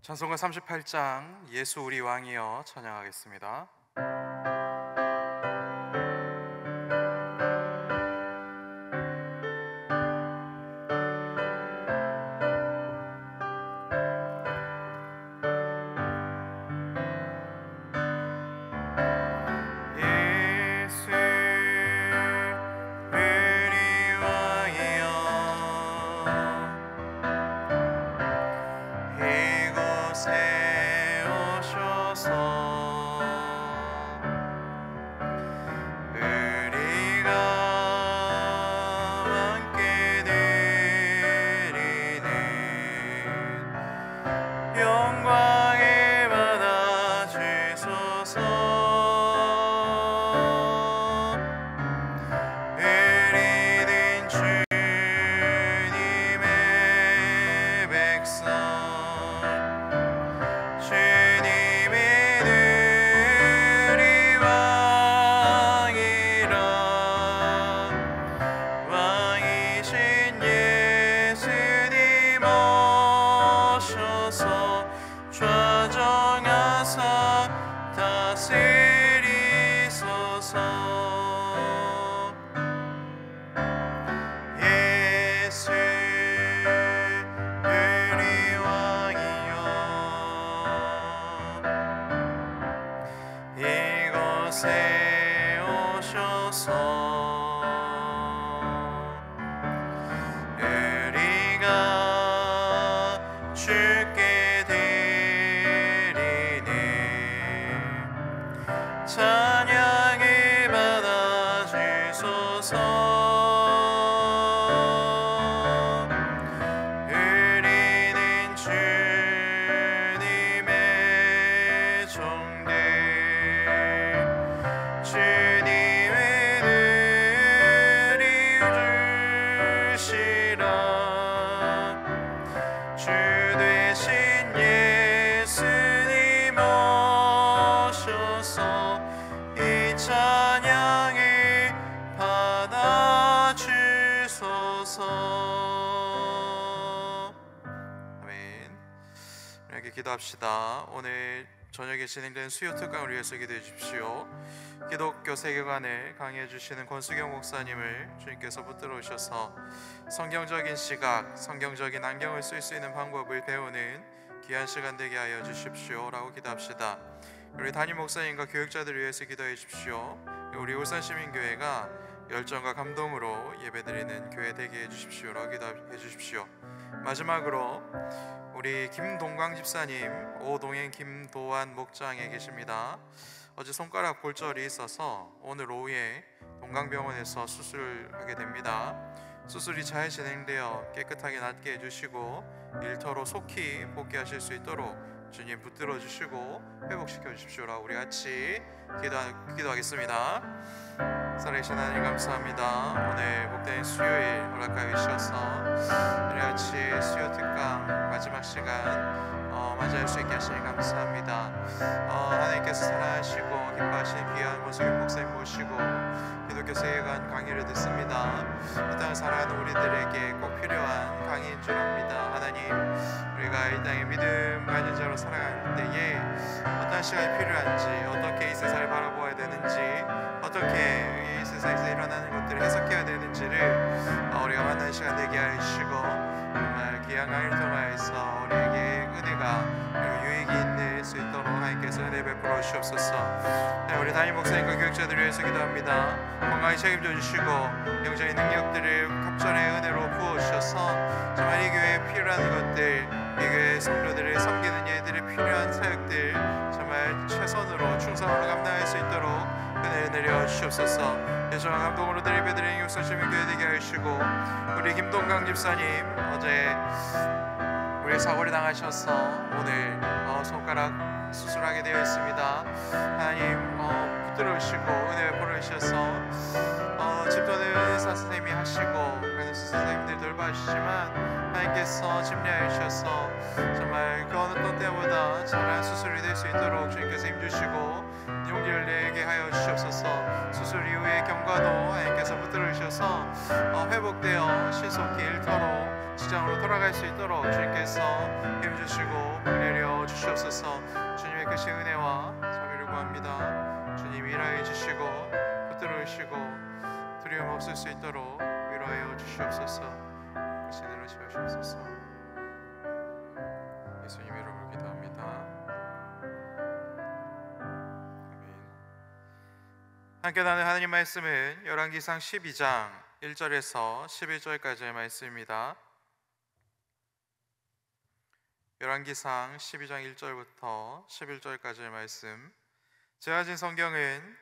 찬송가 38장 예수 우리 왕이여 찬양하겠습니다. 이곳에 오셔서 우리가 주께 드리는 찬양을 받아주소서. 우리는 주님의 종들, 주님의 은혜를 주시라. 주 되신 예수님 오셔서 이 찬양을 받아주소서. 아멘. 이렇게 기도합시다. 오늘 저녁에 진행된 수요 특강을 위해서 기도해 주십시오. 기독교 세계관을 강의해 주시는 권수경 목사님을 주님께서 붙들어 오셔서 성경적인 시각, 성경적인 안경을 쓸 수 있는 방법을 배우는 귀한 시간 되게 하여 주십시오 라고 기도합시다. 우리 담임 목사님과 교육자들을 위해서 기도해 주십시오. 우리 울산시민교회가 열정과 감동으로 예배드리는 교회 되게 해주십시오 라고 기도해 주십시오. 마지막으로 우리 김동광 집사님, 오동행 김도환 목장에 계십니다. 어제 손가락 골절이 있어서 오늘 오후에 동강병원에서 수술하게 됩니다. 수술이 잘 진행되어 깨끗하게 낫게 해주시고 일터로 속히 복귀하실 수 있도록 주님 붙들어 주시고 회복시켜 주십시오라 우리 같이 기도하겠습니다. 살아계신 하나님 감사합니다. 오늘 복된 수요일 허락하여 주셔서 우리 같이 수요 특강 마지막 시간 맞이할 수 있게 하시니 감사합니다. 하나님께서 사랑하시고 기뻐하시는 귀한 권수경 목사님 모시고 기독교 세계관 강의를 듣습니다. 이 땅을 살아가는 우리들에게 꼭 필요한 강의인 줄 압니다. 하나님, 우리가 이 땅에 믿음 가진 자로 살아갈 때에 어떤 시간이 필요한지, 어떻게 이 세상을 바라보아야 되는지, 어떻게 이 세상에서 일어나는 것들을 해석해야 되는지를 우리가 만나는 시간 되게 하여 주시고 정말 귀한 강의를 통하여서 우리에게 은혜가 그리고 유익이 있는 수 있도록 하나님께서 은혜 베풀어 주시옵소서. 우리 담임 목사님과 교육자들을 위해서 기도합니다. 건강히 책임져 주시고 영적인 능력들을 갑절의 은혜로 부어주셔서 정말 이 교회에 필요한 것들, 이 교회 성도들을 섬기는 예들이 필요한 사역들 정말 최선으로 충성으로 감당할 수 있도록 은혜를 내려 주시옵소서. 예정한 감동으로 예배드리는 육성시민교회 되게 하시고 우리 김동강 집사님 어제 우리 사고를 당하셔서 오늘 손가락 수술하게 되어 있습니다. 하나님 붙들어 주시고 은혜 베풀어 주셔서 집도는 의사 선생님이 하시고 간호사 선생님들 돌봐주시지만 하나님께서 집례하여 주셔서 정말 그 어느 때보다 잘한 수술이 될 수 있도록 주님께서 힘주시고 용기를 내게 하여 주시옵소서. 수술 이후의 경과도 하나님께서 붙들어 주셔서 회복되어 신속히 일터로 직장으로 돌아갈 수 있도록 주님께서 힘주시고 내려 주시옵소서. 주님의 크신 은혜와 자비를 구합니다. 주님 일하여 주시고 붙들어 주시고 두려움 없을 수 있도록 위로하여 주시옵소서. 크신 은혜로 채우시옵소서. 예수님 이름으로 기도합니다. 아멘. 함께 나눈 하나님 말씀은 열왕기상 12장 1절에서 11절까지의 말씀입니다. 열왕기상 12장 1절부터 11절까지의 말씀. 제가 가진 성경은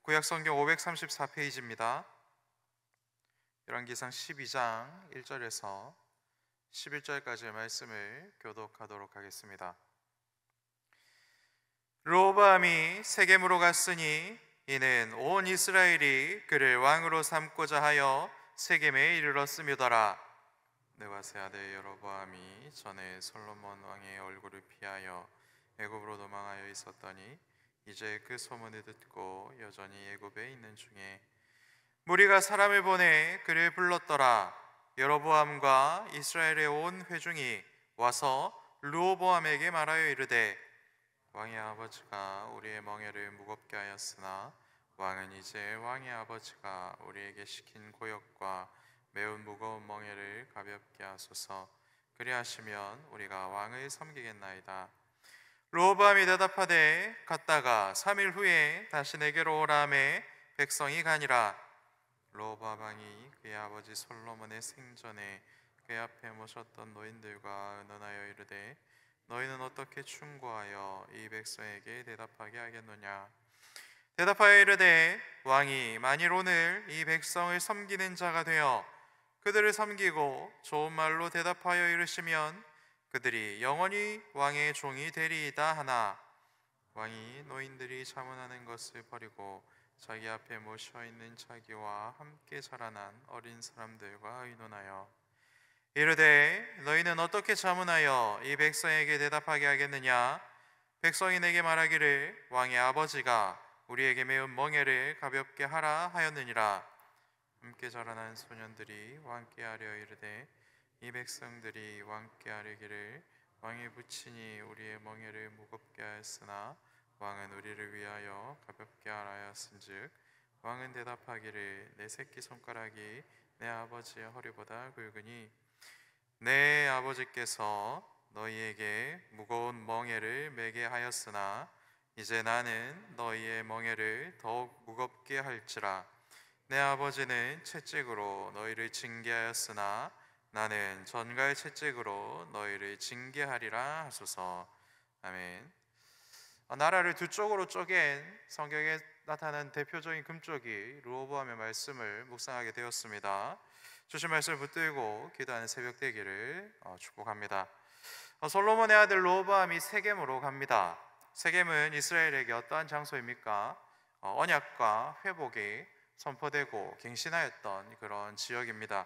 구약성경 534페이지입니다. 열왕기상 12장 1절에서 11절까지의 말씀을 교독하도록 하겠습니다. 르호보암이 세겜으로 갔으니 이는 온 이스라엘이 그를 왕으로 삼고자 하여 세겜에 이르렀음이더라. 느바세 아들 여로보암이 전에 솔로몬 왕의 얼굴을 피하여 애굽으로 도망하여 있었더니 이제 그 소문을 듣고 여전히 애굽에 있는 중에 무리가 사람을 보내 그를 불렀더라. 여로보암과 이스라엘의 온 회중이 와서 르호보암에게 말하여 이르되 왕의 아버지가 우리의 멍에를 무겁게 하였으나 왕은 이제 왕의 아버지가 우리에게 시킨 고역과 매우 무거운 멍에를 가볍게 하소서. 그리하시면 우리가 왕을 섬기겠나이다. 르호보암이 대답하되 갔다가 3일 후에 다시 내게로 오라 하매 백성이 가니라. 르호보암 왕이 그의 아버지 솔로몬의 생전에 그의 앞에 모셨던 노인들과 의논하여 이르되 너희는 어떻게 충고하여 이 백성에게 대답하게 하겠느냐. 대답하여 이르되 왕이 만일 오늘 이 백성을 섬기는 자가 되어 그들을 섬기고 좋은 말로 대답하여 이르시면 그들이 영원히 왕의 종이 되리이다 하나 왕이 노인들이 자문하는 것을 버리고 자기 앞에 모셔있는 자기와 함께 자라난 어린 사람들과 의논하여 이르되 너희는 어떻게 자문하여 이 백성에게 대답하게 하겠느냐. 백성이 내게 말하기를 왕의 아버지가 우리에게 매운 멍에를 가볍게 하라 하였느니라. 함께 자라난 소년들이 왕께 하려 이르되 이 백성들이 왕께 하려기를 왕의 부친이 우리의 멍에를 무겁게 하였으나 왕은 우리를 위하여 가볍게 하라 하였은즉 왕은 대답하기를 내 새끼 손가락이 내 아버지의 허리보다 굵으니 내 아버지께서 너희에게 무거운 멍에를 매게 하였으나 이제 나는 너희의 멍에를 더욱 무겁게 할지라. 내 아버지는 채찍으로 너희를 징계하였으나 나는 전갈 채찍으로 너희를 징계하리라 하소서. 아멘. 나라를 두 쪽으로 쪼갠 성경에 나타나는 대표적인 금쪽이 르호보암의 말씀을 묵상하게 되었습니다. 주신 말씀을 붙들고 기도하는 새벽 되기를 축복합니다. 솔로몬의 아들 르호보암이 세겜으로 갑니다. 세겜은 이스라엘에게 어떠한 장소입니까? 언약과 회복이 선포되고 갱신하였던 그런 지역입니다.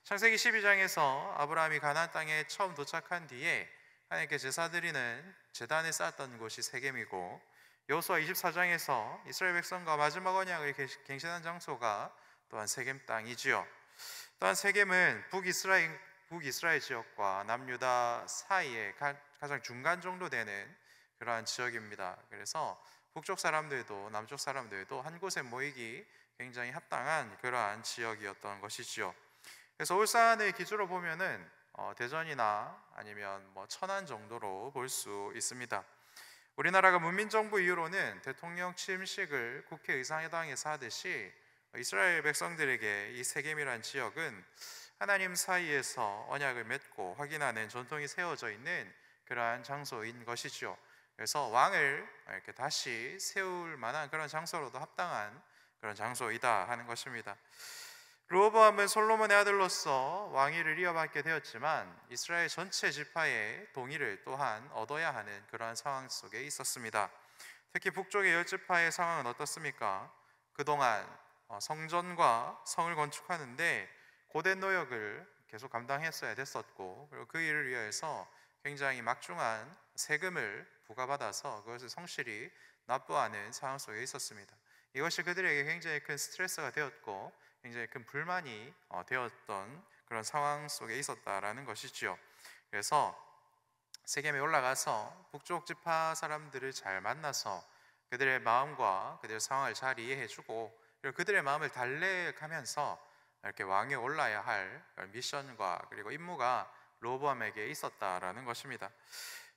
창세기 12장에서 아브라함이 가나안 땅에 처음 도착한 뒤에 하나님께 제사 드리는 제단을 쌓았던 곳이 세겜이고, 여호수아 24장에서 이스라엘 백성과 마지막 언약을 갱신한 장소가 또한 세겜 땅이지요. 또한 세겜은 북이스라엘 지역과 남유다 사이에 가장 중간 정도 되는 그러한 지역입니다. 그래서 북쪽 사람들도 남쪽 사람들도 한 곳에 모이기 굉장히 합당한 그러한 지역이었던 것이지요. 그래서 울산을 기준으로 보면은 대전이나 아니면 천안 정도로 볼 수 있습니다. 우리나라가 문민정부 이후로는 대통령 취임식을 국회의사당에서 하듯이 이스라엘 백성들에게 이 세겜이라는 지역은 하나님 사이에서 언약을 맺고 확인하는 전통이 세워져 있는 그러한 장소인 것이죠. 그래서 왕을 이렇게 다시 세울 만한 그런 장소로도 합당한 그런 장소이다 하는 것입니다. 르호보암은 솔로몬의 아들로서 왕위를 이어받게 되었지만 이스라엘 전체 지파의 동의를 또한 얻어야 하는 그러한 상황 속에 있었습니다. 특히 북쪽의 열 지파의 상황은 어떻습니까? 그동안 성전과 성을 건축하는데 고된 노역을 계속 감당했어야 됐었고, 그리고 그 일을 위해서 굉장히 막중한 세금을 부과받아서 그것을 성실히 납부하는 상황 속에 있었습니다. 이것이 그들에게 굉장히 큰 스트레스가 되었고 굉장히 큰 불만이 되었던 그런 상황 속에 있었다라는 것이지요. 그래서 세겜에 올라가서 북쪽 지파 사람들을 잘 만나서 그들의 마음과 그들의 상황을 잘 이해해주고, 그리고 그들의 마음을 달래가면서 이렇게 왕에 올라야 할 미션과 그리고 임무가 르호보암에게 있었다라는 것입니다.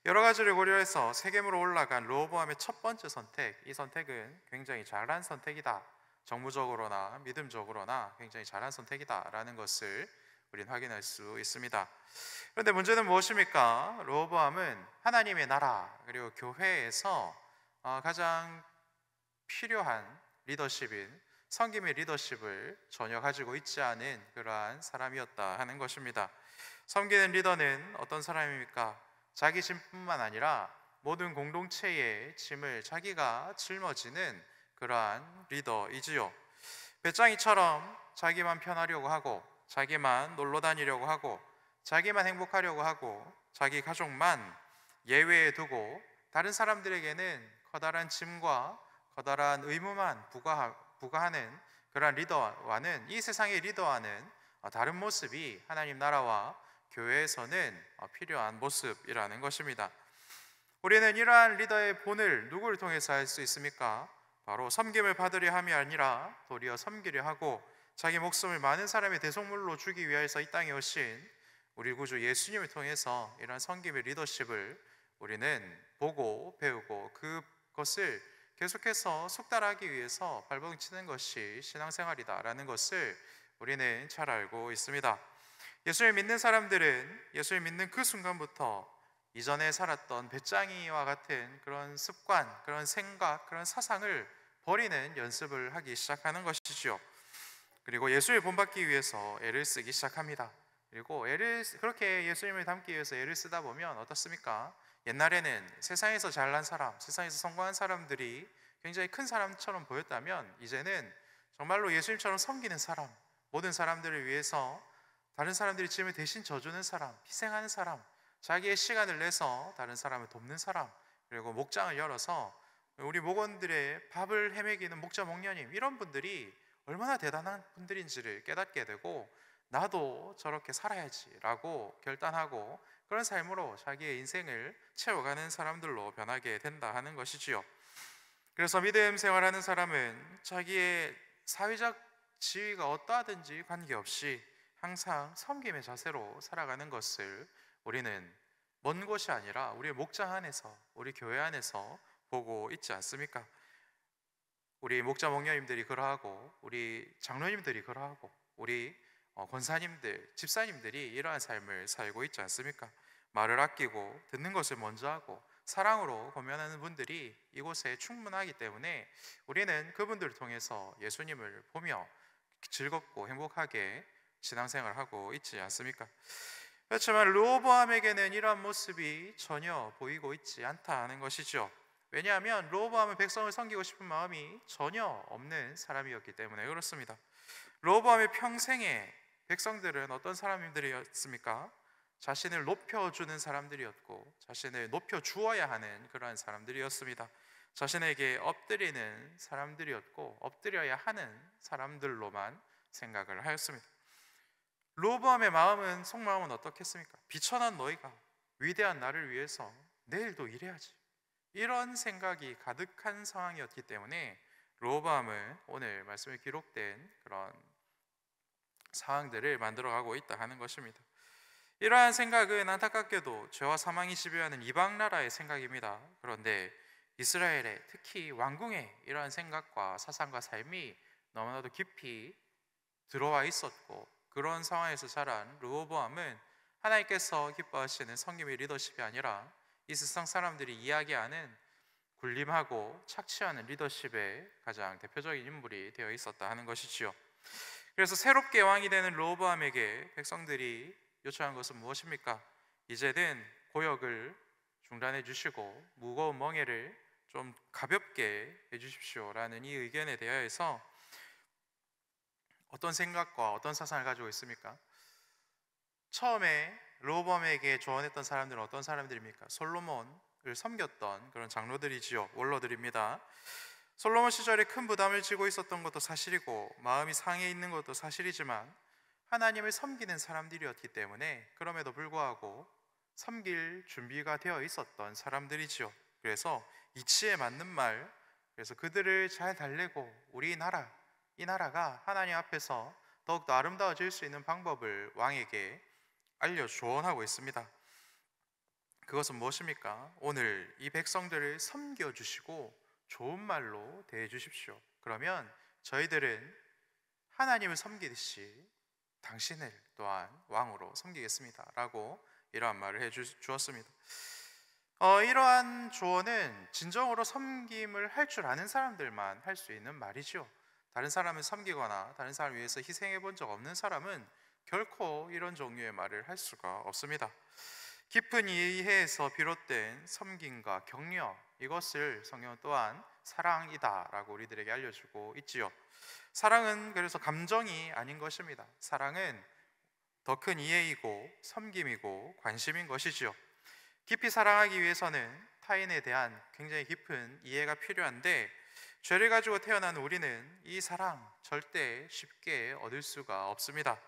여러 가지를 고려해서 세겜으로 올라간 르호보암의 첫 번째 선택, 이 선택은 굉장히 잘한 선택이다, 정무적으로나 믿음적으로나 굉장히 잘한 선택이다라는 것을 우리는 확인할 수 있습니다. 그런데 문제는 무엇입니까? 르호보암은 하나님의 나라 그리고 교회에서 가장 필요한 리더십인 섬김의 리더십을 전혀 가지고 있지 않은 그러한 사람이었다 하는 것입니다. 섬기는 리더는 어떤 사람입니까? 자기 짐뿐만 아니라 모든 공동체의 짐을 자기가 짊어지는 그러한 리더이지요. 배짱이처럼 자기만 편하려고 하고, 자기만 놀러 다니려고 하고, 자기만 행복하려고 하고, 자기 가족만 예외에 두고 다른 사람들에게는 커다란 짐과 커다란 의무만 부과하는 그러한 리더와는, 이 세상의 리더와는 다른 모습이 하나님 나라와 교회에서는 필요한 모습이라는 것입니다. 우리는 이러한 리더의 본을 누구를 통해서 알 수 있습니까? 바로 섬김을 받으려 함이 아니라 도리어 섬기려 하고 자기 목숨을 많은 사람의 대속물로 주기 위해서 이 땅에 오신 우리 구주 예수님을 통해서 이러한 섬김의 리더십을 우리는 보고 배우고 그것을 계속해서 숙달하기 위해서 발버둥치는 것이 신앙생활이다라는 것을 우리는 잘 알고 있습니다. 예수를 믿는 사람들은 예수를 믿는 그 순간부터 이전에 살았던 배짱이와 같은 그런 습관, 그런 생각, 그런 사상을 버리는 연습을 하기 시작하는 것이죠. 그리고 예수를 본받기 위해서 애를 쓰기 시작합니다. 그리고 그렇게 예수님을 닮기 위해서 애를 쓰다 보면 어떻습니까? 옛날에는 세상에서 잘난 사람, 세상에서 성공한 사람들이 굉장히 큰 사람처럼 보였다면, 이제는 정말로 예수님처럼 섬기는 사람, 모든 사람들을 위해서 다른 사람들이 짐을 대신 져주는 사람, 희생하는 사람, 자기의 시간을 내서 다른 사람을 돕는 사람, 그리고 목장을 열어서 우리 목원들의 밥을 헤매기는 목자 목녀님, 이런 분들이 얼마나 대단한 분들인지를 깨닫게 되고, 나도 저렇게 살아야지라고 결단하고 그런 삶으로 자기의 인생을 채워가는 사람들로 변하게 된다 하는 것이지요. 그래서 믿음 생활하는 사람은 자기의 사회적 지위가 어떠하든지 관계없이 항상 섬김의 자세로 살아가는 것을 우리는 먼 곳이 아니라 우리의 목장 안에서, 우리 교회 안에서 보고 있지 않습니까? 우리 목자 목녀님들이 그러하고, 우리 장로님들이 그러하고, 우리 권사님들, 집사님들이 이러한 삶을 살고 있지 않습니까? 말을 아끼고 듣는 것을 먼저 하고 사랑으로 권면하는 분들이 이곳에 충분하기 때문에 우리는 그분들을 통해서 예수님을 보며 즐겁고 행복하게 신앙생활을 하고 있지 않습니까? 그렇지만 르호보암에게는 이러한 모습이 전혀 보이고 있지 않다 하는 것이죠. 왜냐하면 르호보암은 백성을 섬기고 싶은 마음이 전혀 없는 사람이었기 때문에 그렇습니다. 르호보암의 평생에 백성들은 어떤 사람들이었습니까? 자신을 높여주는 사람들이었고 자신을 높여주어야 하는 그러한 사람들이었습니다. 자신에게 엎드리는 사람들이었고 엎드려야 하는 사람들로만 생각을 하였습니다. 르호보암의 마음은, 속마음은 어떻겠습니까? 비천한 너희가 위대한 나를 위해서 내일도 일해야지, 이런 생각이 가득한 상황이었기 때문에 르호보암은 오늘 말씀에 기록된 그런 상황들을 만들어가고 있다 하는 것입니다. 이러한 생각은 안타깝게도 죄와 사망이 지배하는 이방 나라의 생각입니다. 그런데 이스라엘의, 특히 왕궁의 이러한 생각과 사상과 삶이 너무나도 깊이 들어와 있었고, 그런 상황에서 자란 르호보암은 하나님께서 기뻐하시는 성김의 리더십이 아니라 이 세상 사람들이 이야기하는 군림하고 착취하는 리더십의 가장 대표적인 인물이 되어 있었다 하는 것이지요. 그래서 새롭게 왕이 되는 르호보암에게 백성들이 요청한 것은 무엇입니까? 이제는 고역을 중단해 주시고 무거운 멍에를 좀 가볍게 해주십시오라는 이 의견에 대하여서 어떤 생각과 어떤 사상을 가지고 있습니까? 처음에 르호보암에게 조언했던 사람들은 어떤 사람들입니까? 솔로몬을 섬겼던 그런 장로들이지요, 원로들입니다. 솔로몬 시절에 큰 부담을 지고 있었던 것도 사실이고 마음이 상해 있는 것도 사실이지만 하나님을 섬기는 사람들이었기 때문에 그럼에도 불구하고 섬길 준비가 되어 있었던 사람들이지요. 그래서 이치에 맞는 말, 그래서 그들을 잘 달래고 이 나라가 하나님 앞에서 더욱더 아름다워질 수 있는 방법을 왕에게 알려 조언하고 있습니다. 그것은 무엇입니까? 오늘 이 백성들을 섬겨주시고 좋은 말로 대해주십시오. 그러면 저희들은 하나님을 섬기듯이 당신을 또한 왕으로 섬기겠습니다 라고 이러한 말을 주었습니다. 이러한 조언은 진정으로 섬김을 할 줄 아는 사람들만 할 수 있는 말이죠. 다른 사람을 섬기거나 다른 사람을 위해서 희생해 본 적 없는 사람은 결코 이런 종류의 말을 할 수가 없습니다. 깊은 이해에서 비롯된 섬김과 격려, 이것을 성경 또한 사랑이다 라고 우리들에게 알려주고 있지요. 사랑은 그래서 감정이 아닌 것입니다. 사랑은 더 큰 이해이고 섬김이고 관심인 것이지요. 깊이 사랑하기 위해서는 타인에 대한 굉장히 깊은 이해가 필요한데, 죄를 가지고 태어난 우리는 이 사랑 절대 쉽게 얻을 수가 없습니다.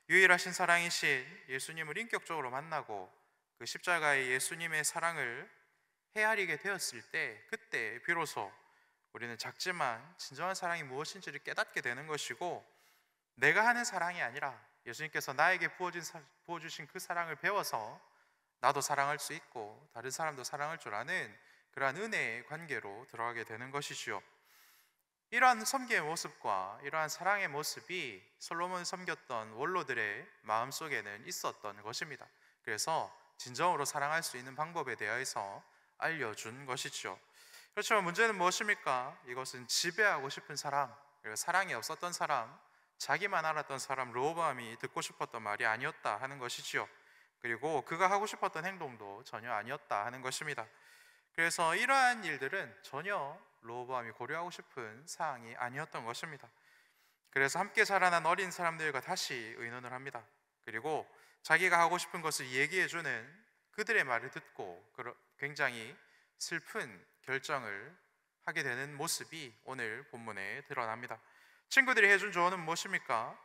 유일하신 사랑이신 예수님을 인격적으로 만나고 그 십자가의 예수님의 사랑을 헤아리게 되었을 때, 그때 비로소 우리는 작지만 진정한 사랑이 무엇인지를 깨닫게 되는 것이고, 내가 하는 사랑이 아니라 예수님께서 나에게 부어주신 그 사랑을 배워서 나도 사랑할 수 있고 다른 사람도 사랑할 줄 아는 그러한 은혜의 관계로 들어가게 되는 것이지요. 이러한 섬김의 모습과 이러한 사랑의 모습이 솔로몬을 섬겼던 원로들의 마음속에는 있었던 것입니다. 그래서 진정으로 사랑할 수 있는 방법에 대해서 알려준 것이죠. 그렇지만 문제는 무엇입니까? 이것은 지배하고 싶은 사람, 그리고 사랑이 없었던 사람, 자기만 알았던 사람 르호보암이 듣고 싶었던 말이 아니었다 하는 것이지요. 그리고 그가 하고 싶었던 행동도 전혀 아니었다 하는 것입니다. 그래서 이러한 일들은 전혀 르호보암이 고려하고 싶은 사항이 아니었던 것입니다. 그래서 함께 자라난 어린 사람들과 다시 의논을 합니다. 그리고 자기가 하고 싶은 것을 얘기해주는 그들의 말을 듣고 굉장히 슬픈 결정을 하게 되는 모습이 오늘 본문에 드러납니다. 친구들이 해준 조언은 무엇입니까?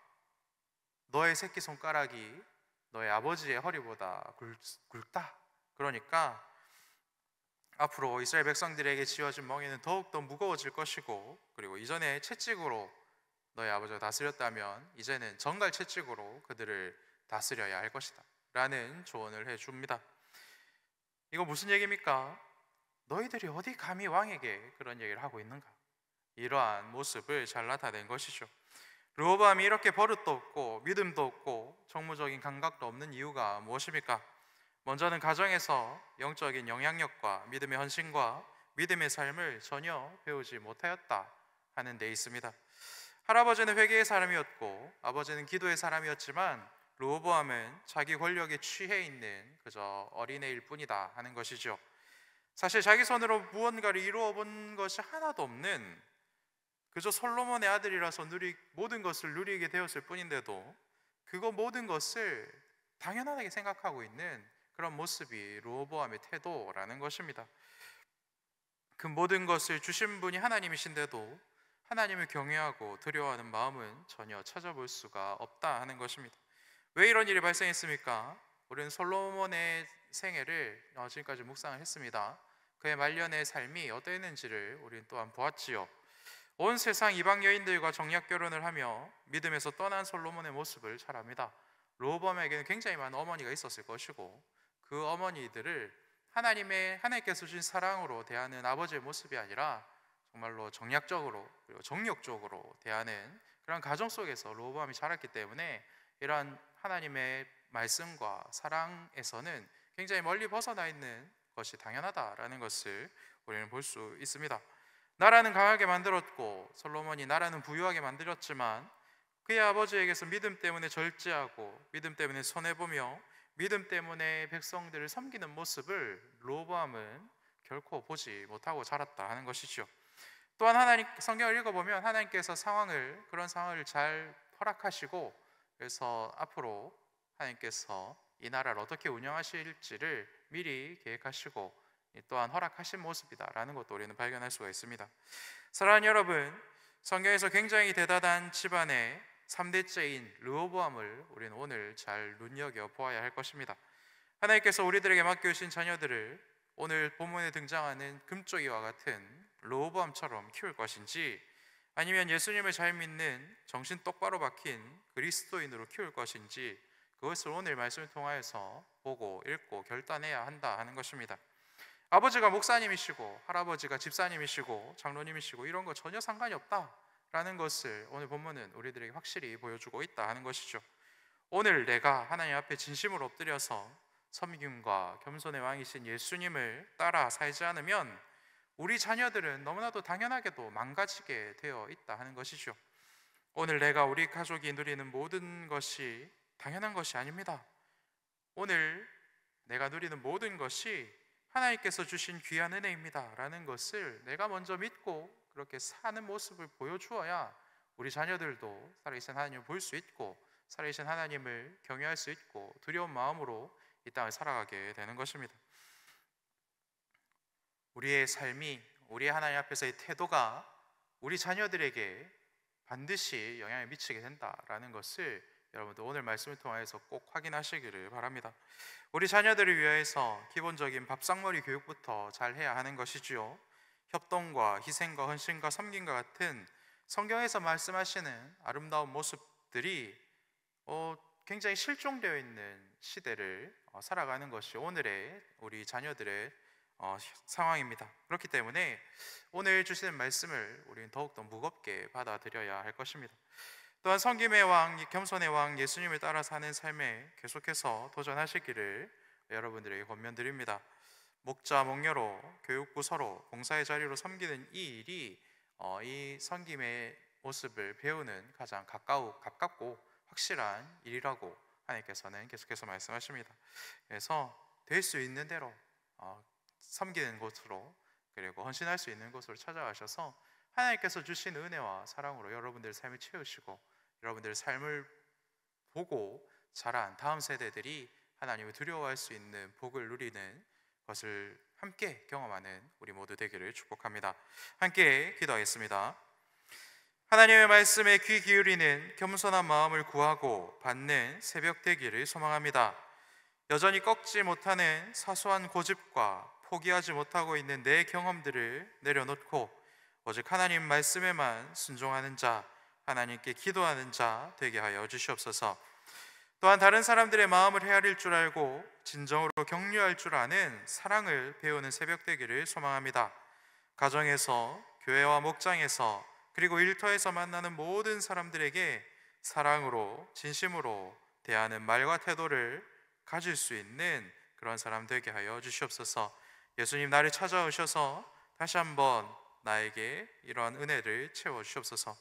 너의 새끼손가락이 너의 아버지의 허리보다 굵다. 그러니까 앞으로 이스라엘 백성들에게 지어진 멍에는 더욱더 무거워질 것이고, 그리고 이전에 채찍으로 너의 아버지가 다스렸다면 이제는 정갈 채찍으로 그들을 다스려야 할 것이다 라는 조언을 해줍니다. 이거 무슨 얘기입니까? 너희들이 어디 감히 왕에게 그런 얘기를 하고 있는가? 이러한 모습을 잘 나타낸 것이죠. 르호보암이 이렇게 버릇도 없고 믿음도 없고 정무적인 감각도 없는 이유가 무엇입니까? 먼저는 가정에서 영적인 영향력과 믿음의 헌신과 믿음의 삶을 전혀 배우지 못하였다 하는 데 있습니다. 할아버지는 회개의 사람이었고 아버지는 기도의 사람이었지만 르호보암은 자기 권력에 취해 있는 그저 어린애일 뿐이다 하는 것이죠. 사실 자기 손으로 무언가를 이루어 본 것이 하나도 없는 그저 솔로몬의 아들이라서 모든 것을 누리게 되었을 뿐인데도 그거 모든 것을 당연하게 생각하고 있는 그런 모습이 르호보암의 태도라는 것입니다. 그 모든 것을 주신 분이 하나님이신데도 하나님을 경외하고 두려워하는 마음은 전혀 찾아볼 수가 없다 하는 것입니다. 왜 이런 일이 발생했습니까? 우리는 솔로몬의 생애를 지금까지 묵상을 했습니다. 그의 말년의 삶이 어떠했는지를 우리는 또한 보았지요. 온 세상 이방 여인들과 정략 결혼을 하며 믿음에서 떠난 솔로몬의 모습을 잘 압니다. 르호보암에게는 굉장히 많은 어머니가 있었을 것이고 그 어머니들을 하나님께서 주신 사랑으로 대하는 아버지의 모습이 아니라 정말로 정략적으로 그리고 정욕적으로 대하는 그런 가정 속에서 르호보암이 자랐기 때문에 이러한 하나님의 말씀과 사랑에서는 굉장히 멀리 벗어나 있는 것이 당연하다라는 것을 우리는 볼 수 있습니다. 나라는 강하게 만들었고 솔로몬이 나라는 부유하게 만들었지만 그의 아버지에게서 믿음 때문에 절제하고 믿음 때문에 손해보며 믿음 때문에 백성들을 섬기는 모습을 르호보암은 결코 보지 못하고 자랐다 하는 것이죠. 또한 성경을 읽어보면 하나님께서 그런 상황을 잘 허락하시고 그래서 앞으로 하나님께서 이 나라를 어떻게 운영하실지를 미리 계획하시고 또한 허락하신 모습이다라는 것도 우리는 발견할 수가 있습니다. 사랑하는 여러분, 성경에서 굉장히 대단한 집안의 3대째인 르호보암을 우리는 오늘 잘 눈여겨보아야 할 것입니다. 하나님께서 우리들에게 맡겨주신 자녀들을 오늘 본문에 등장하는 금쪽이와 같은 로보암처럼 키울 것인지, 아니면 예수님을 잘 믿는 정신 똑바로 박힌 그리스도인으로 키울 것인지, 그것을 오늘 말씀을 통하여서 보고 읽고 결단해야 한다 하는 것입니다. 아버지가 목사님이시고 할아버지가 집사님이시고 장로님이시고 이런 거 전혀 상관이 없다라는 것을 오늘 본문은 우리들에게 확실히 보여주고 있다 하는 것이죠. 오늘 내가 하나님 앞에 진심으로 엎드려서 섬김과 겸손의 왕이신 예수님을 따라 살지 않으면 우리 자녀들은 너무나도 당연하게도 망가지게 되어 있다 하는 것이죠. 오늘 내가 우리 가족이 누리는 모든 것이 당연한 것이 아닙니다. 오늘 내가 누리는 모든 것이 하나님께서 주신 귀한 은혜입니다 라는 것을 내가 먼저 믿고 그렇게 사는 모습을 보여주어야 우리 자녀들도 살아계신 하나님을 볼 수 있고 살아계신 하나님을 경외할 수 있고 두려운 마음으로 이 땅을 살아가게 되는 것입니다. 우리의 삶이, 우리의 하나님 앞에서의 태도가 우리 자녀들에게 반드시 영향을 미치게 된다라는 것을 여러분들 오늘 말씀을 통해서 꼭 확인하시기를 바랍니다. 우리 자녀들을 위해서 기본적인 밥상머리 교육부터 잘 해야 하는 것이지요. 협동과 희생과 헌신과 섬김과 같은 성경에서 말씀하시는 아름다운 모습들이 굉장히 실종되어 있는 시대를 살아가는 것이 오늘의 우리 자녀들의 상황입니다. 그렇기 때문에 오늘 주시는 말씀을 우리는 더욱더 무겁게 받아들여야 할 것입니다. 또한 섬김의 왕, 겸손의 왕 예수님을 따라 사는 삶에 계속해서 도전하시기를 여러분들에게 권면드립니다. 목자, 목녀로, 교육부서로, 봉사의 자리로 섬기는 이 일이 이 섬김의 모습을 배우는 가장 가깝고 확실한 일이라고 하나님께서는 계속해서 말씀하십니다. 그래서 될 수 있는 대로 섬기는 곳으로, 그리고 헌신할 수 있는 곳으로 찾아가셔서 하나님께서 주신 은혜와 사랑으로 여러분들의 삶을 채우시고 여러분들의 삶을 보고 자란 다음 세대들이 하나님을 두려워할 수 있는 복을 누리는 것을 함께 경험하는 우리 모두 되기를 축복합니다. 함께 기도하겠습니다. 하나님의 말씀에 귀 기울이는 겸손한 마음을 구하고 받는 새벽 되기를 소망합니다. 여전히 꺾지 못하는 사소한 고집과 포기하지 못하고 있는 내 경험들을 내려놓고 오직 하나님 말씀에만 순종하는 자, 하나님께 기도하는 자 되게 하여 주시옵소서. 또한 다른 사람들의 마음을 헤아릴 줄 알고 진정으로 격려할 줄 아는 사랑을 배우는 새벽 되기를 소망합니다. 가정에서, 교회와 목장에서, 그리고 일터에서 만나는 모든 사람들에게 사랑으로, 진심으로 대하는 말과 태도를 가질 수 있는 그런 사람 되게 하여 주시옵소서. 예수님, 나를 찾아오셔서 다시 한번 나에게 이러한 은혜를 채워 주시옵소서.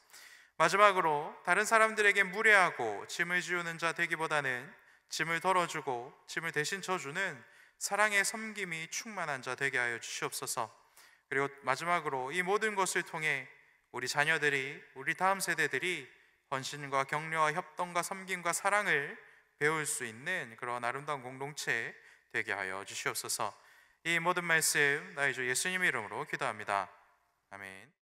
마지막으로 다른 사람들에게 무례하고 짐을 지우는 자 되기보다는 짐을 덜어주고 짐을 대신 져주는 사랑의 섬김이 충만한 자 되게 하여 주시옵소서. 그리고 마지막으로 이 모든 것을 통해 우리 자녀들이, 우리 다음 세대들이 헌신과 격려와 협동과 섬김과 사랑을 배울 수 있는 그런 아름다운 공동체 되게 하여 주시옵소서. 이 모든 말씀 나의 주 예수님 이름으로 기도합니다. 아멘.